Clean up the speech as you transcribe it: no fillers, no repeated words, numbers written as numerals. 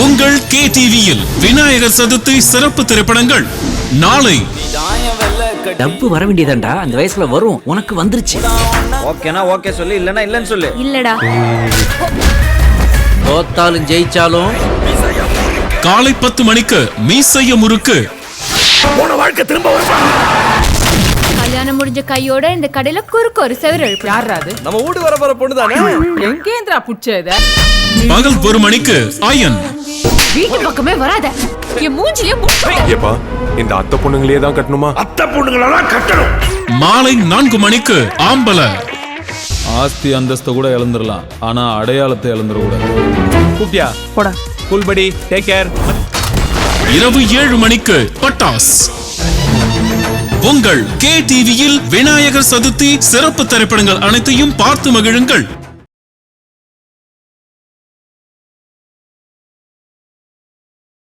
உங்கள் KTVயில் விநாயகர் சதுர்த்தி சிறப்பு திரைப்படங்கள் நாளை. டப்பு வர வேண்டியதாண்டா, அந்த வயசுல வரும், உனக்கு வந்துருச்சு. ஓகேனா ஓகே சொல்லு, இல்லனா இல்லன்னு சொல்லு. இல்லடா. தோத்தாலும் ஜெயிச்சாலும் காலை 10 மணிக்கு மீசைய முறுக்கு. கல்யாணம் முடிஞ்ச கையோட இந்த கடையில குறுக்கு ஒரு செவரு எழுப்பு. யாராது? நம்ம வீடு வர போற பொண்ணு தானே. எங்கேந்திரா புடிச்சத? பகல் 1 மணிக்கு அயன். வீட்டு பக்கமே வராத, என் மூஞ்சிலே ஏப்பா, இந்த அத்தை பொண்ணுங்களே தான் கட்டணுமா? அத்தை பொண்ணுங்களெல்லாம் கட்டணும். மாலை 4 மணிக்கு ஆம்பல. ஆஸ்தி அந்தஸ்தை கூட இழந்துடலாம், ஆனா அடையாளத்தை இழந்துடக்கூடாது. கூப்பியா போடா. கூல் படி, டேக் கேர். இரவு 7 மணிக்கு பட்டாஸ். உங்கள் KTVயில் விநாயகர் சதுர்த்தி சிறப்பு திரைப்படங்கள் அனைத்தையும் பார்த்து மகிழுங்கள்.